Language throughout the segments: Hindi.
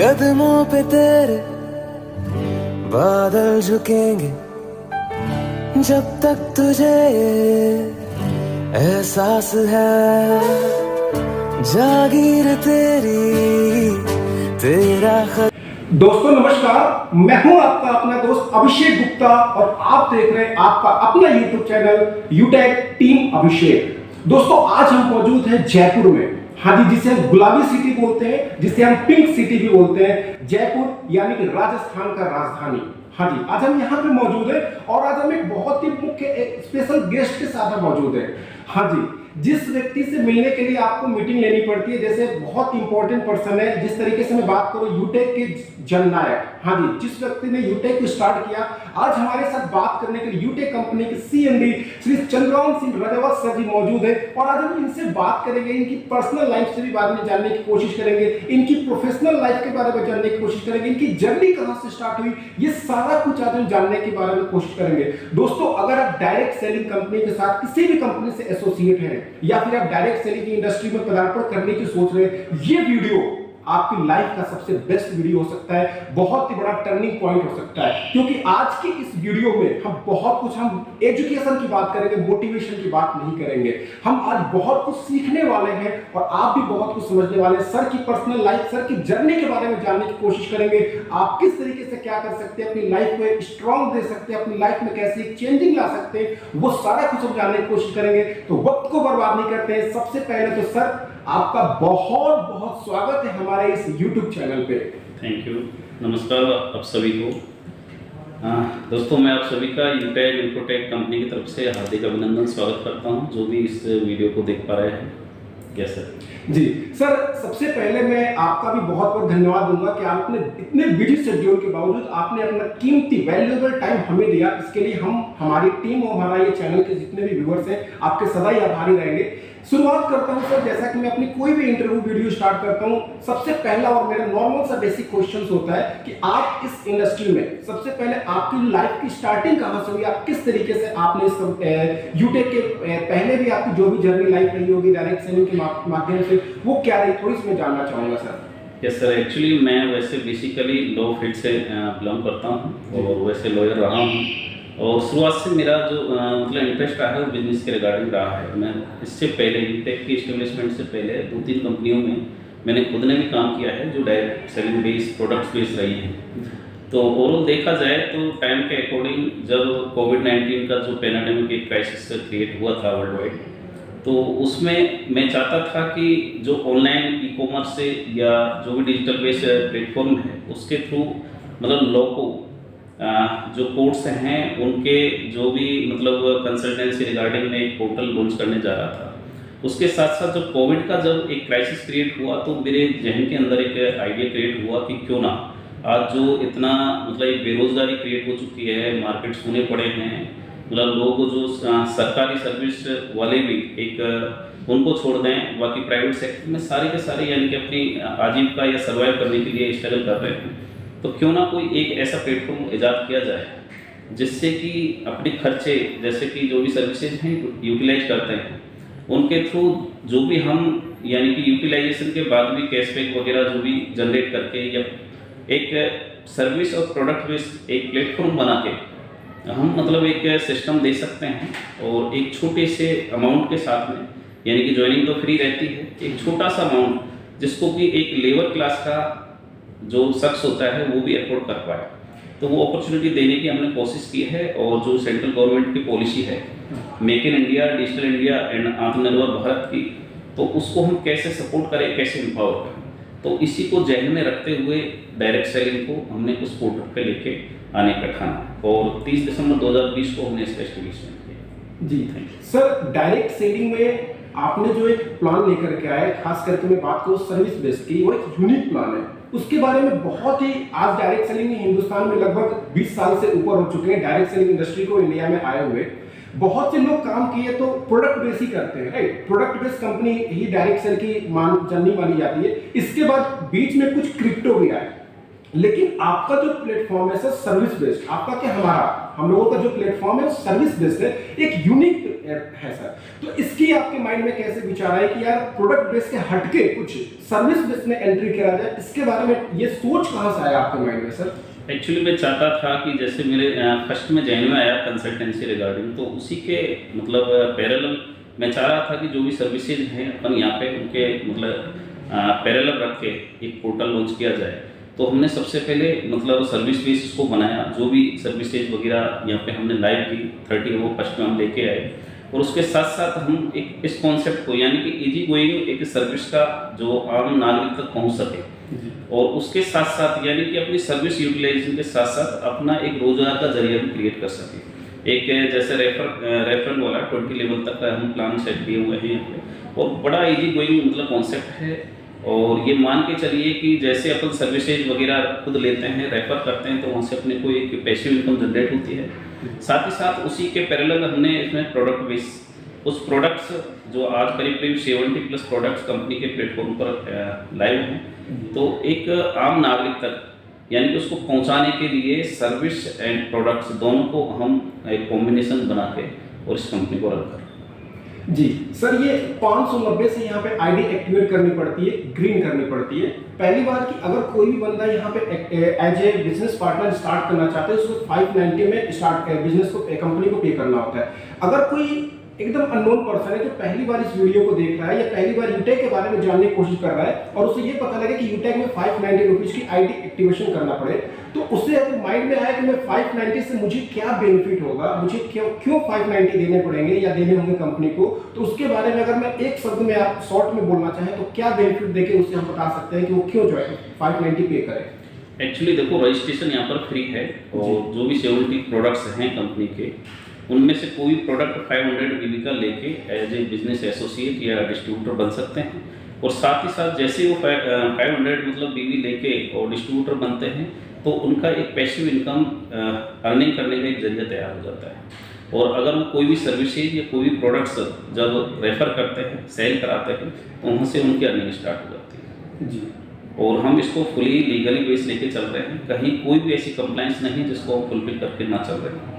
कदमों पे तेरे बादल झुकेंगे जब तक तुझे एहसास है जागीर तेरी तेरा दोस्तों नमस्कार, मैं हूं आपका अपना दोस्त अभिषेक गुप्ता और आप देख रहे हैं आपका अपना YouTube चैनल यूटेक टीम अभिषेक। दोस्तों आज हम मौजूद हैं जयपुर में। हाँ जी, जिसे हम गुलाबी सिटी बोलते हैं, जिसे हम पिंक सिटी भी बोलते हैं। जयपुर यानी कि राजस्थान का राजधानी। हाँ जी, आज हम यहाँ पे मौजूद हैं और आज हम एक बहुत ही मुख्य स्पेशल गेस्ट के साथ मौजूद हैं। हाँ जी, जिस व्यक्ति से मिलने के लिए आपको मीटिंग लेनी पड़ती है, जैसे बहुत इंपॉर्टेंट पर्सन है, जिस तरीके से मैं बात करूं यूटेक के जननायक। हाँ जी, जिस व्यक्ति ने यूटेक को स्टार्ट किया, आज हमारे साथ बात करने के लिए यूटेक कंपनी के सीएमडी श्री चंद्रराम सिंह रजावत सर जी मौजूद है और आज हम इनसे बात करेंगे, इनकी पर्सनल लाइफ से भी बारे में जानने की कोशिश करेंगे, इनकी प्रोफेशनल लाइफ के बारे में जानने की कोशिश करेंगे, इनकी जर्नी कहां से स्टार्ट हुई, ये सारा कुछ आज हम जानने के बारे में कोशिश करेंगे। दोस्तों अगर आप डायरेक्ट सेलिंग कंपनी के साथ किसी भी कंपनी से एसोसिएट हैं या फिर आप डायरेक्ट सेलिंग की इंडस्ट्री में पदार्पण करने की सोच रहे हैं, ये वीडियो आपकी लाइफ का सबसे बेस्ट वीडियो हो सकता है, बहुत ही बड़ा टर्निंग पॉइंट हो सकता है। क्योंकि आज की इस वीडियो में हम एजुकेशन की बात करेंगे, मोटिवेशन की बात नहीं करेंगे। हम आज बहुत कुछ सीखने वाले हैं और आप भी बहुत कुछ समझने वाले हैं। सर की पर्सनल लाइफ, सर की जर्नी के बारे में जानने की कोशिश करेंगे। आप किस तरीके से क्या कर सकते हैं, अपनी लाइफ को स्ट्रॉन्ग दे सकते हैं, अपनी लाइफ में कैसे चेंजिंग ला सकते हैं, वो सारा कुछ हम जानने की कोशिश करेंगे। तो वक्त को बर्बाद नहीं करते हैं। सबसे पहले तो सर आपका बहुत बहुत स्वागत है हमारे इस YouTube चैनल पे। थैंक यू, नमस्कार आप सभी को। दोस्तों मैं आप सभी का यूटेक इन्फोटेक कंपनी की तरफ से हार्दिक अभिनंदन स्वागत करता हूं, जो भी इस वीडियो को देख पा रहे हैं। Yes sir. जी सर, सबसे पहले मैं आपका भी बहुत बहुत धन्यवाद दूंगा कि आपने इतने बिजी शेड्यूल के बावजूद आपने अपना कीमती वैल्यूएबल टाइम हमें दिया। इसके लिए हम, हमारी टीम और हमारा ये चैनल के जितने भी व्यूअर्स हैं, आपके सदा ही आभारी रहेंगे। शुरुआत करता हूं सर, जैसा कि मैं अपनी कोई भी इंटरव्यू वीडियो स्टार्ट करता हूं, सबसे पहला और मेरा नॉर्मल सा बेसिक क्वेश्चन होता है कि आप इस इंडस्ट्री में सबसे पहले आपकी लाइफ की स्टार्टिंग कहां से हुई, आप किस तरीके से आपने इस यूटेक के पहले भी आपकी जो भी जर्नी लाइफ रही होगी डायरेक्ट सेलिंग के माध्यम से, वो क्या रही, थोड़ी सी मैं जानना चाहूंगा सर। यस सर, एक्चुअली मैं वैसे बेसिकली लॉ फील्ड से बिलोंग करता हूँ और वैसे लॉयर रहा हूँ और शुरुआत से मेरा जो मतलब इंटरेस्ट रहा है वो बिजनेस के रिगार्डिंग रहा है। मैं इससे पहले यूटेक की एस्टेब्लिशमेंट से पहले 2-3 कंपनियों में मैंने खुद ने भी काम किया है जो direct selling based products based रही हैं। तो ओवरऑल देखा जाए तो टाइम के अकॉर्डिंग जब कोविड-19 का जो पैंडेमिक एक क्राइसिस क्रिएट हुआ था वर्ल्ड वाइड, तो उसमें मैं चाहता था कि जो ऑनलाइन ई कॉमर्स से या जो भी डिजिटल बेस्ड प्लेटफॉर्म है उसके थ्रू मतलब लॉ को जो कोर्ट्स हैं उनके जो भी मतलब कंसल्टेंसी रिगार्डिंग में एक पोर्टल लॉन्च करने जा रहा था। उसके साथ साथ जब कोविड का जब एक क्राइसिस क्रिएट हुआ तो मेरे जहन के अंदर एक आइडिया क्रिएट हुआ कि क्यों ना आज जो इतना मतलब एक बेरोजगारी क्रिएट हो चुकी है, मार्केट सूने पड़े हैं, मतलब लोग जो सरकारी सर्विस वाले भी एक उनको छोड़ दें, बाकी प्राइवेट सेक्टर में सारे के सारे यानी कि अपनी आजीविका या सर्वाइव करने के लिए स्ट्रगल कर रहे हैं। तो क्यों ना कोई एक ऐसा प्लेटफॉर्म इजाद किया जाए जिससे कि अपने खर्चे, जैसे कि जो भी सर्विसेज हैं यूटिलाइज करते हैं, उनके थ्रू जो भी हम यानी कि यूटिलाइजेशन के बाद भी कैशबैक वगैरह जो भी जनरेट करके या एक सर्विस और प्रोडक्ट बेस्ड एक प्लेटफॉर्म बना के हम मतलब एक सिस्टम दे सकते हैं और एक छोटे से अमाउंट के साथ में, यानी कि ज्वाइनिंग तो फ्री रहती है, एक छोटा सा अमाउंट जिसको कि एक लेबर क्लास का जो शख्स होता है वो भी अफोर्ड कर पाए, तो वो अपॉर्चुनिटी देने की हमने कोशिश की है। और जो सेंट्रल गवर्नमेंट की पॉलिसी है make in India, digital India and आत्मनिर्भर भारत की, तो उसको हम कैसे सपोर्ट करें, कैसे एम्पावर करें, तो इसी को जहन में रखते हुए डायरेक्ट सेलिंग को हमने उस पोर्टल पे लेके आने का ठाना और 30 दिसंबर 2020 को हमने इसका एस्टेब्लिशमेंट किया। जी thank you sir. Direct selling में आपने जो एक प्लान लेकर के आए, खास करके मैं बात करूँ सर्विस बेस्ड की, वो एक यूनिक प्लान है। उसके बारे में बहुत ही, आज डायरेक्ट सेलिंग हिंदुस्तान में लगभग 20 साल से ऊपर हो चुके हैं डायरेक्ट सेलिंग इंडस्ट्री को इंडिया में आए हुए। बहुत से लोग काम किए तो प्रोडक्ट बेस ही करते हैं, राइट। प्रोडक्ट बेस्ड कंपनी ही डायरेक्ट सेल की जर्नी मानी जाती है। इसके बाद बीच में कुछ क्रिप्टो भी आए, लेकिन आपका जो प्लेटफॉर्म है सर सर्विस बेस्ड, आपका क्या हमारा हम लोगों का जो प्लेटफॉर्म है वो सर्विस बेस्ड है, एक यूनिक है सर। तो इसकी आपके माइंड में कैसे विचार आया कि यार प्रोडक्ट बेस्ड के हटके कुछ सर्विस बेस्ड में एंट्री करा जाए, इसके बारे में ये सोच कहां से आया आपके माइंड में सर? एक्चुअली मैं चाहता था कि जैसे मेरे फर्स्ट में जैन में आया कंसल्टेंसी रिगार्डिंग, तो उसी के मतलब पैरेलल मैं चाह रहा था कि जो भी सर्विसेज हैं अपन यहाँ पे उनके मतलब पैरेलल रख के एक पोर्टल लॉन्च किया जाए। तो हमने सबसे पहले मतलब सर्विस बेस इसको बनाया, जो भी सर्विसेज वगैरह यहाँ पे हमने लाइव की 30 वो फर्स्ट में हम लेके आए, और उसके साथ साथ हम एक इस कॉन्सेप्ट को यानी कि इजी गोइंग एक सर्विस का जो आम नागरिक तक पहुँच सके, और उसके साथ साथ यानी कि अपनी सर्विस यूटिलाइजेशन के साथ साथ अपना एक रोजगार का जरिया भी क्रिएट कर सके। एक जैसे रेफरल वाला 20 लेवल तक का हम प्लान सेट किए हुए हैं यहाँ पे, और बड़ा इजी गोइंग मतलब कॉन्सेप्ट है। और ये मान के चलिए कि जैसे अपन सर्विसेज वगैरह खुद लेते हैं, रेफर करते हैं, तो वहाँ से अपने को एक पैसिव इनकम जनरेट होती है। साथ ही साथ उसी के पैरेलल हमने इसमें प्रोडक्ट बेस उस प्रोडक्ट्स जो आज करीब 70+ प्रोडक्ट्स कंपनी के प्लेटफॉर्म पर लाइव हैं, तो एक आम नागरिक तक यानी कि उसको पहुंचाने के लिए सर्विस एंड प्रोडक्ट्स दोनों को हम एक कॉम्बिनेशन बना के और इस कंपनी को रन कर। जी सर, ये 590 से यहाँ पे आईडी एक्टिवेट करनी पड़ती है, ग्रीन करनी पड़ती है। पहली बात कि अगर कोई भी बंदा यहाँ पे as a business partner start करना चाहता है, उसको 590 में स्टार्ट बिजनेस को कंपनी को पे करना होता है। अगर कोई एकदम अननोन पर्सन है जो पहली बार इस वीडियो को देख रहा है या पहली बार यूटेक के बारे में जानने की कोशिश कर रहा है और उसे ये पता लगे कि यूटेक में 590 रुपीज की आईडी एक्टिवेशन करना पड़े, तो उससे अगर माइंड में आया कि मैं 590 से मुझे क्या बेनिफिट होगा, मुझे क्यों 590 देने पड़ेंगे या देने होंगे कंपनी को, तो उसके बारे में अगर मैं एक शब्द में आप शॉर्ट में बोलना चाहें तो क्या बेनिफिट देके उसे हम बता सकते हैं कि वो क्यों जो है 590 पे करे? एक्चुअली देखो, रजिस्ट्रेशन यहाँ पर फ्री है, और जो भी 70 प्रोडक्ट्स हैं कंपनी के, उनमें से कोई प्रोडक्ट 500 BB का लेके एज ए बिजनेस एसोसिएट या डिस्ट्रीब्यूटर बन सकते हैं। और साथ ही साथ जैसे वो 500 मतलब BB लेके और डिस्ट्रीब्यूटर बनते हैं, तो उनका एक पैसिव इनकम अर्निंग करने का एक जरिया तैयार हो जाता है। और अगर वो कोई भी सर्विसेज या कोई भी प्रोडक्ट्स जब रेफर करते हैं, सेल कराते हैं, तो वहाँ से उनकी अर्निंग स्टार्ट हो जाती है जी। और हम इसको फुली लीगली बेस लेके चल रहे हैं, कहीं कोई भी ऐसी कंप्लाइंस नहीं जिसको हम फुलफिल करके ना चल रहे हैं।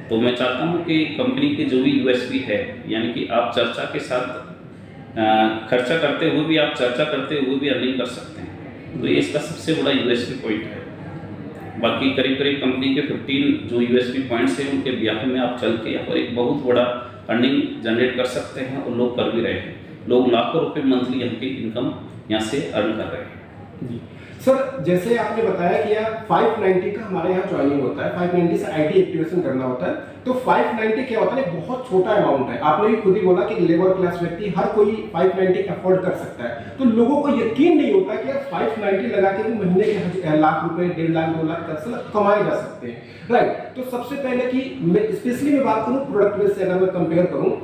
तो मैं चाहता हूं कि कंपनी की जो भी यूएसपी है, यानी कि आप चर्चा के साथ खर्चा करते हुए भी आप चर्चा करते हुए भी अर्निंग कर सकते हैं, तो ये इसका सबसे बड़ा यूएसपी पॉइंट है। बाकी करीब करीब कंपनी के 15 जो यूएसपी पॉइंट्स हैं उनके ब्याह में आप चल के और एक बहुत बड़ा अर्निंग जनरेट कर सकते हैं, और लोग कर भी रहे हैं। लोग लाखों रुपये मंथली यहाँ की इनकम यहाँ से अर्न कर रहे हैं जी। सर, जैसे आपने बताया कि यार 590 का हमारे यहाँ ज्वाइनिंग होता है, 590 से आईडी एक्टिवेशन करना होता है, तो 590 क्या होता है, बहुत छोटा अमाउंट है। आपने भी खुद ही बोला कि लेबर क्लास व्यक्ति हर कोई 590 अफोर्ड कर सकता है, तो लोगों को यकीन नहीं होता कि यार 590 लगा के भी महीने के लाख रुपए, 1.5 लाख 2 लाख तक कमाए जा सकते हैं, राइट। तो सबसे पहले कि मैं स्पेशली मैं बात करूँ प्रोडक्ट बेस से, अगर मैं कंपेयर करूँ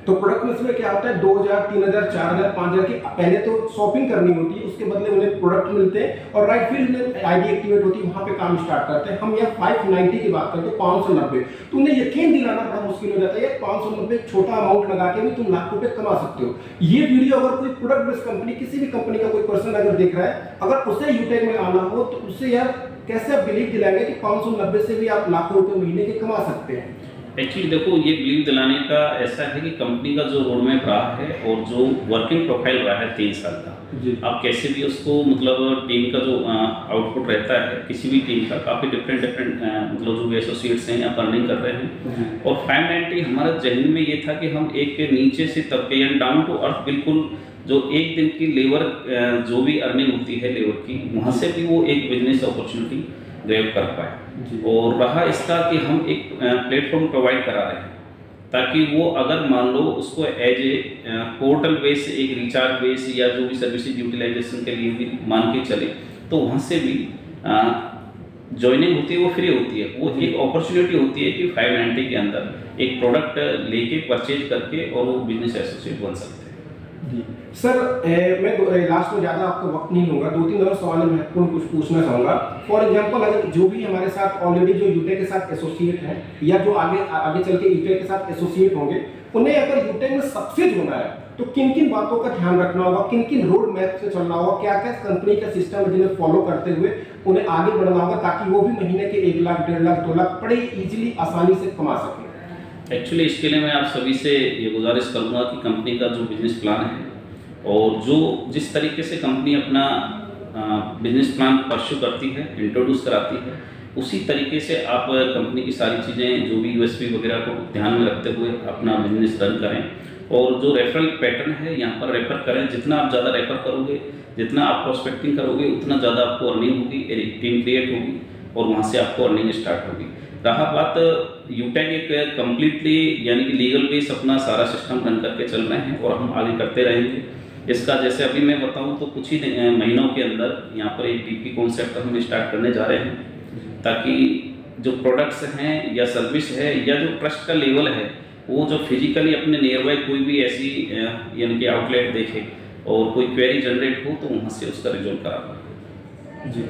तो प्रोडक्ट बेस में क्या होता है, 2000, 3000, 4000, 5000 की पहले तो शॉपिंग करनी होती है, उसके बदले उन्हें प्रोडक्ट मिलते हैं और राइट फिर उन्हें आईडी एक्टिवेट होती है, वहां पे काम स्टार्ट करते हैं। हम यहाँ 590 की बात करते हैं, 590, तो उन्हें यकीन दिलाना बड़ा मुश्किल हो जाता है। 590 छोटा अमाउंट लगा के भी तुम लाख रुपए कमा सकते हो। ये वीडियो अगर कोई प्रोडक्ट बेस्ड कंपनी, किसी भी कंपनी का कोई पर्सन अगर देख रहा है, अगर उसे यूटेक में आना हो तो उससे यार कैसे आप बिलीव दिलाएंगे कि 590 से भी आप लाखों रुपए महीने के कमा सकते हैं? एक्चुअली देखो, ये बिलीव दिलाने का ऐसा है कि कंपनी का जो रोड मैप रहा है और जो वर्किंग प्रोफाइल रहा है 3 साल का, आप कैसे भी उसको मतलब टीम का जो आउटपुट रहता है किसी भी टीम का, काफ़ी डिफरेंट मतलब जो भी एसोसिएट्स हैं आप अर्निंग कर रहे हैं। और 590 हमारा जहन में ये था कि हम एक नीचे से तबके यानी डाउन टू अर्थ, बिल्कुल जो एक दिन की लेबर जो भी अर्निंग होती है लेबर की, वहाँ से भी वो एक बिजनेस अपॉर्चुनिटी ग्रैब कर पाए। और रहा इसका कि हम एक प्लेटफॉर्म प्रोवाइड करा रहे हैं, ताकि वो अगर मान लो उसको एज ए पोर्टल बेस, एक रिचार्ज बेस या जो भी सर्विसेज यूटिलाइजेशन के लिए भी मान के चले, तो वहाँ से भी ज्वाइनिंग होती है, वो फ्री होती है। वो एक अपॉर्चुनिटी होती है कि 590 के अंदर एक प्रोडक्ट लेके परचेज करके और वो बिजनेस एसोसिएट बन सकते हैं जी। सर, मैं लास्ट में ज़्यादा आपका वक्त नहीं लूँगा, 2-3 और सवाल महत्वपूर्ण कुछ पूछना चाहूँगा। फॉर एग्जांपल, अगर जो भी हमारे साथ ऑलरेडी जो यूटेक के साथ एसोसिएट हैं या जो आगे चल के यूटेक के साथ एसोसिएट होंगे, उन्हें अगर यूटेक में सक्सेस होना है तो किन किन बातों का ध्यान रखना होगा, किन किन रोड मैप से चलना होगा, क्या क्या कंपनी का सिस्टम है जिन्हें फॉलो करते हुए उन्हें आगे बढ़ना होगा, ताकि वो भी महीने के 1 लाख 1.5 लाख 2 लाख बड़े इजीली आसानी से कमा सकें। एक्चुअली इसके लिए मैं आप सभी से ये गुजारिश करूँगा कि कंपनी का जो बिजनेस प्लान है और जो जिस तरीके से कंपनी अपना बिजनेस प्लान परस्यू करती है, इंट्रोड्यूस कराती है, उसी तरीके से आप कंपनी की सारी चीज़ें जो भी यूएसपी वगैरह को ध्यान में रखते हुए अपना बिजनेस रन करें। और जो रेफरल पैटर्न है यहाँ पर रेफर करें, जितना आप ज़्यादा रेफर करोगे, जितना आप प्रोस्पेक्टिंग करोगे, उतना ज़्यादा आपको अर्निंग होगी, एक टीम क्रिएट होगी और वहाँ से आपको अर्निंग स्टार्ट होगी। रहा बात यूटेक एक कम्प्लीटली यानी कि लीगल बेस अपना सारा सिस्टम रन करके चल रहे हैं और हम आगे करते रहेंगे। इसका जैसे अभी मैं बताऊं तो कुछ ही महीनों के अंदर यहाँ पर एक डीपी कॉन्सेप्ट हम स्टार्ट करने जा रहे हैं, ताकि जो प्रोडक्ट्स हैं या सर्विस है या जो ट्रस्ट का लेवल है वो जो फिजिकली अपने नियर बाई कोई भी ऐसी यानी कि आउटलेट देखे और कोई क्वेरी जनरेट हो तो वहाँ से उसका रिजॉल्व करा पाए। जी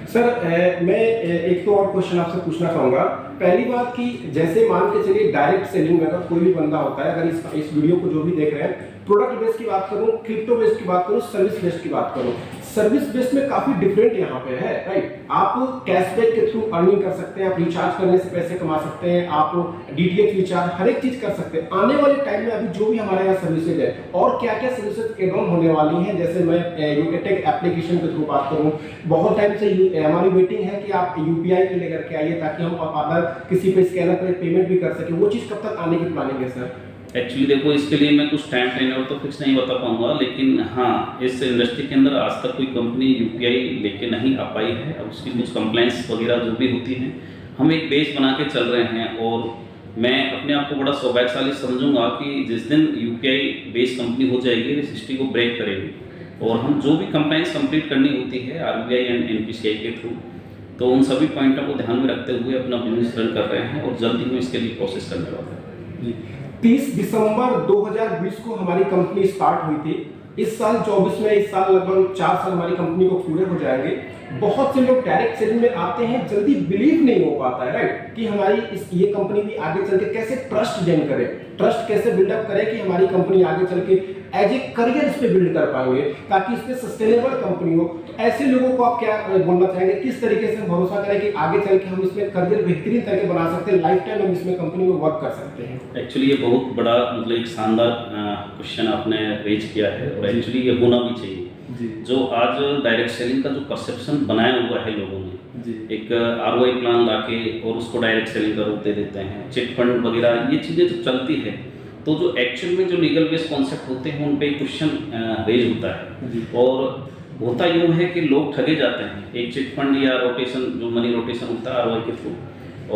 सर, मैं एक तो और क्वेश्चन आपसे पूछना चाहूँगा। पहली बात कि जैसे मान के चलिए डायरेक्ट सेलिंग में अगर कोई भी बंदा होता है, अगर इस वीडियो को जो भी देख रहे हैं, प्रोडक्ट बेस्ड की बात करूं, क्रिप्टो बेस्ड की बात करूं, सर्विस बेस्ड की बात करूं, सर्विस बेस्ड में काफी डिफरेंट यहाँ पे है, राइट। आप कैशबैक के थ्रू अर्निंग कर सकते हैं, आप रिचार्ज करने से पैसे कमा सकते हैं, आप डीटीएच रिचार्ज हर एक चीज कर सकते हैं। आने वाले टाइम में अभी जो भी हमारे यहाँ सर्विसेज है और क्या क्या सर्विसेज एड ऑन होने वाली हैं, जैसे मैं यूटेक एप्लीकेशन के थ्रू बात करूँ, बहुत टाइम से हमारी वेटिंग है कि आप यूपीआई के लेकर के आइए ताकि हम अगर किसी पे स्कैनर पर पेमेंट भी कर सके। वो चीज कब तक आने की प्लानिंग है सर? एक्चुअली देखो, इसके लिए मैं कुछ टाइम फ्रेम तो फिक्स नहीं बता पाऊंगा, लेकिन हाँ, इस इंडस्ट्री के अंदर आज तक कोई कंपनी यूपीआई लेके नहीं आ पाई है। अब उसकी कुछ कंप्लाइंस वगैरह जो भी होती हैं, हम एक बेस बना के चल रहे हैं और मैं अपने आप को बड़ा सौभाग्यशाली समझूंगा कि जिस दिन यूपीआई बेस कंपनी हो जाएगी, इस हिस्ट्री को ब्रेक करेगी और हम जो भी कंप्लाइंस कंप्लीट करनी होती है आरबीआई एंड एनपीसीआई के थ्रू, तो उन सभी पॉइंटों को ध्यान में रखते हुए अपना बिजनेस रन कर रहे हैं और जल्द ही में इसके लिए प्रोसेस करने वाला है। 30 दिसंबर 2020 को हमारी कंपनी स्टार्ट हुई थी। इस साल 24 में, इस साल लगभग 4 साल हमारी कंपनी को पूरे हो जाएंगे। बहुत से लोग डायरेक्ट सेलिंग में आते हैं, जल्दी बिलीव नहीं हो पाता है, राइट, कि हमारी ये कंपनी भी आगे चल के कैसे ट्रस्ट गेन करे, ट्रस्ट कैसे बिल्डअप करे कि हमारी कंपनी आगे चल के एज ए करियर इस पे बिल्ड कर पाएंगे, ताकि इस पे सस्टेनेबल कंपनी हो। तो ऐसे लोगों को आप क्या बोलना चाहेंगे, किस तरीके से भरोसा करें कि आगे चल के हम इसमें करियर बेहतरीन तरीके बना सकते हैं, लाइफ टाइम हम इसमें कंपनी में वर्क कर सकते हैं? एक्चुअली ये बहुत बड़ा मतलब एक शानदार क्वेश्चन आपने रेज किया है और एक्चुअली ये होना भी चाहिए। जो आज डायरेक्ट सेलिंग का जो परसेप्शन बनाया हुआ है लोगों ने, एक आरओआई प्लान लाके और उसको डायरेक्ट सेलिंग का रूप दे देते हैं, चिट फंड वगैरह, ये चीज़ें जो चलती है, तो जो एक्चुअल में जो लीगल बेस कॉन्सेप्ट होते हैं उन पे क्वेश्चन रेज होता है और होता यूँ है कि लोग ठगे जाते हैं एक चिट फंड या रोटेशन, जो मनी रोटेशन होता है आरओआई के थ्रू।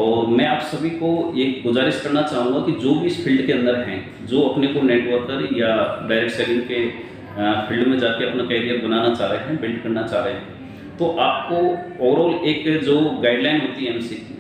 और मैं आप सभी को एक गुजारिश करना चाहूँगा कि जो भी इस फील्ड के अंदर हैं, जो अपने को नेटवर्कर या डायरेक्ट सेलिंग के फील्ड में जाके अपना कैरियर बनाना चाह रहे हैं, बिल्ड करना चाह रहे हैं, तो आपको ओवरऑल एक जो गाइडलाइन होती है एमसी की,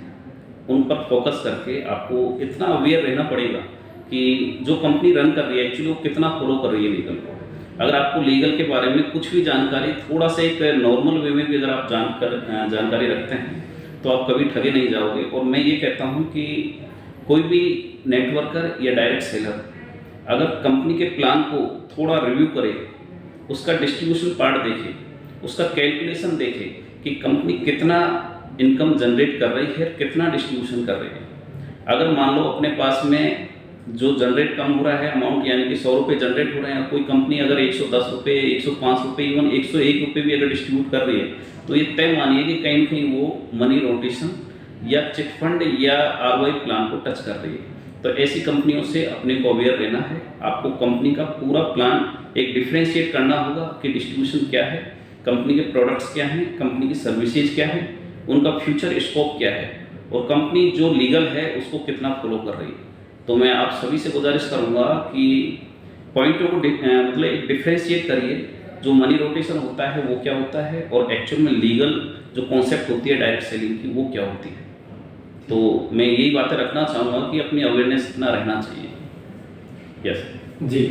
उन पर फोकस करके आपको इतना अवेयर रहना पड़ेगा कि जो कंपनी रन कर रही है एक्चुअली वो कितना फॉलो कर रही है लीगल को। अगर आपको लीगल के बारे में कुछ भी जानकारी, थोड़ा सा एक नॉर्मल वे में भी अगर आप जानकारी रखते हैं तो आप कभी ठगे नहीं जाओगे। और मैं ये कहता हूँ कि कोई भी नेटवर्कर या डायरेक्ट सेलर अगर कंपनी के प्लान को थोड़ा रिव्यू करे, उसका डिस्ट्रीब्यूशन पार्ट देखे, उसका कैलकुलेशन देखे कि कंपनी कितना इनकम जनरेट कर रही है, कितना डिस्ट्रीब्यूशन कर रही है। अगर मान लो अपने पास में जो जनरेट कम हो रहा है अमाउंट, यानी कि 100 रुपये जनरेट हो रहे हैं, कोई कंपनी अगर 110 रुपये, 105 रुपये, इवन 101 रुपये भी अगर डिस्ट्रीब्यूट कर रही है, तो ये तय मानिए कि कहीं न कहीं वो मनी रोटेशन या चिट फंड या आरओआई प्लान को टच कर रही है। तो ऐसी कंपनियों से अपने को अवेयर रहना है। आपको कंपनी का पूरा प्लान एक डिफ्रेंशिएट करना होगा कि डिस्ट्रीब्यूशन क्या है, कंपनी के प्रोडक्ट्स क्या हैं, कंपनी की सर्विसेज क्या है, उनका फ्यूचर स्कोप क्या है और कंपनी जो लीगल है उसको कितना फॉलो कर रही है। तो मैं आप सभी से गुजारिश करूंगा कि पॉइंटों को मतलब एक डिफ्रेंशिएट करिए, जो मनी रोटेशन होता है वो क्या होता है और एक्चुअल में लीगल जो कॉन्सेप्ट होती है डायरेक्ट सेलिंग की वो क्या होती है। तो मैं यही बातें रखना चाहूँगा कि अपनी अवेयरनेस इतना रहना चाहिए। यस जी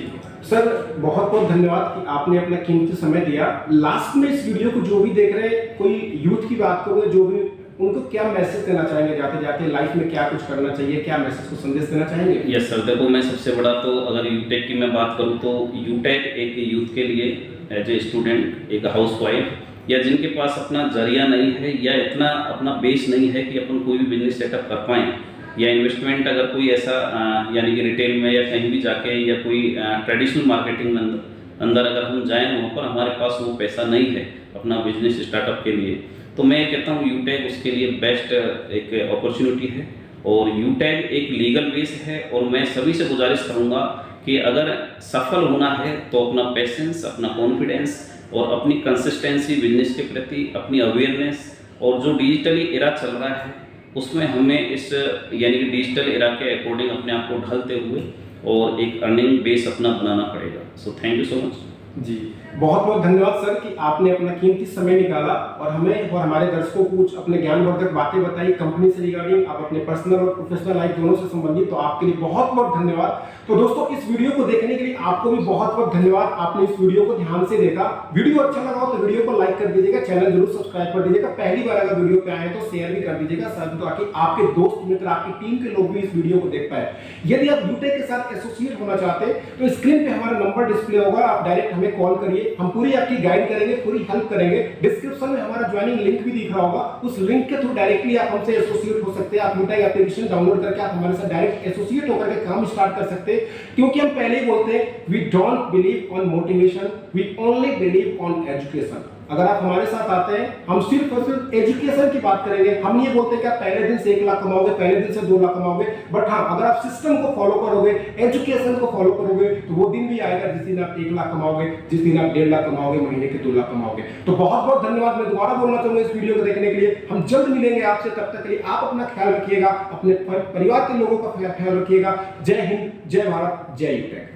सर, बहुत बहुत धन्यवाद कि आपने अपना कीमती समय दिया। लास्ट में इस वीडियो को जो भी देख रहे हैं, कोई यूथ की बात करूँ, जो भी उनको क्या मैसेज देना चाहेंगे जाते जाते, लाइफ में क्या कुछ करना चाहिए, क्या मैसेज को संदेश देना चाहेंगे? यस सर, देखो मैं सबसे बड़ा तो अगर यूटेक की मैं बात करूँ तो यूटेक एक यूथ के लिए एज ए स्टूडेंट, एक हाउसवाइफ या जिनके पास अपना जरिया नहीं है या इतना अपना बेस नहीं है कि अपन कोई भी बिजनेस सेटअप कर पाएँ, या इन्वेस्टमेंट अगर कोई ऐसा यानी कि रिटेल में या कहीं भी जाके या कोई ट्रेडिशनल मार्केटिंग में अंदर अगर हम जाएँ वहाँ पर हमारे पास वो पैसा नहीं है अपना बिजनेस स्टार्टअप के लिए, तो मैं कहता हूँ यूटेक उसके लिए बेस्ट एक अपॉर्चुनिटी है। और यूटेक एक लीगल बेस है और मैं सभी से गुजारिश करूँगा कि अगर सफल होना है तो अपना पेशेंस, अपना कॉन्फिडेंस और अपनी कंसिस्टेंसी बिजनेस के प्रति, अपनी अवेयरनेस, और जो डिजिटली एरा चल रहा है उसमें हमें इस यानी कि डिजिटल एरा के अकॉर्डिंग अपने आप को ढलते हुए और एक अर्निंग बेस अपना बनाना पड़ेगा। So thank you so much जी, बहुत बहुत धन्यवाद सर कि आपने अपना कीमती समय निकाला और हमें और हमारे दर्शकों को कुछ अपने ज्ञानवर्धक बातें बताई कंपनी से रिगार्डिंग, आप अपने पर्सनल और प्रोफेशनल लाइफ दोनों से संबंधित, तो आपके लिए बहुत बहुत धन्यवाद। तो दोस्तों इस वीडियो को देखने के लिए आपको भी बहुत बहुत धन्यवाद, आपने इस वीडियो को ध्यान से देखा। वीडियो अच्छा लगा हो तो वीडियो को लाइक कर दीजिएगा, चैनल जरूर सब्सक्राइब कर दीजिएगा, पहली बार अगर वीडियो पे आए तो शेयर भी कर दीजिएगा ताकि आपके दोस्त मित्र, आपकी टीम के लोग भी इस वीडियो को देख पाए। यदि आप यूटेक के साथ एसोसिएट होना चाहते हैं तो स्क्रीन पे हमारा नंबर डिस्प्ले होगा, आप डायरेक्ट हमें कॉल करिए, हम पूरी आपकी गाइड करेंगे, पूरी हेल्प करेंगे। डिस्क्रिप्शन में हमारा ज्वाइनिंग लिंक भी दिख रहा होगा, उस लिंक के थ्रू डायरेक्टली आप हमसे एसोसिएट हो सकते हैं। आप यूटेक एप्लीकेशन डाउनलोड करके आप हमारे साथ डायरेक्ट एसोसिएट होकर के काम स्टार्ट कर सकते हैं, क्योंकि हम पहले ही बोलते हैं we don't believe on motivation, we only believe on education. अगर आप हमारे साथ आते हैं हम सिर्फ और सिर्फ एजुकेशन की बात करेंगे, हम ये बोलते हैं कि आप पहले दिन से 1 लाख कमाओगे, पहले दिन से 2 लाख कमाओगे, बट हाँ अगर आप सिस्टम को फॉलो करोगे, एजुकेशन को फॉलो करोगे तो वो दिन भी आएगा जिस दिन आप 1 लाख कमाओगे, जिस दिन आप 1.5 लाख कमाओगे, महीने के 2 लाख कमाओगे। तो बहुत बहुत धन्यवाद, मैं दोबारा बोलना चाहूंगा इस वीडियो को देखने के लिए। हम जल्द मिलेंगे आपसे, तब तक के लिए आप अपना ख्याल रखिएगा, अपने परिवार के लोगों का ख्याल रखिएगा। जय हिंद, जय भारत, जय यूटेक।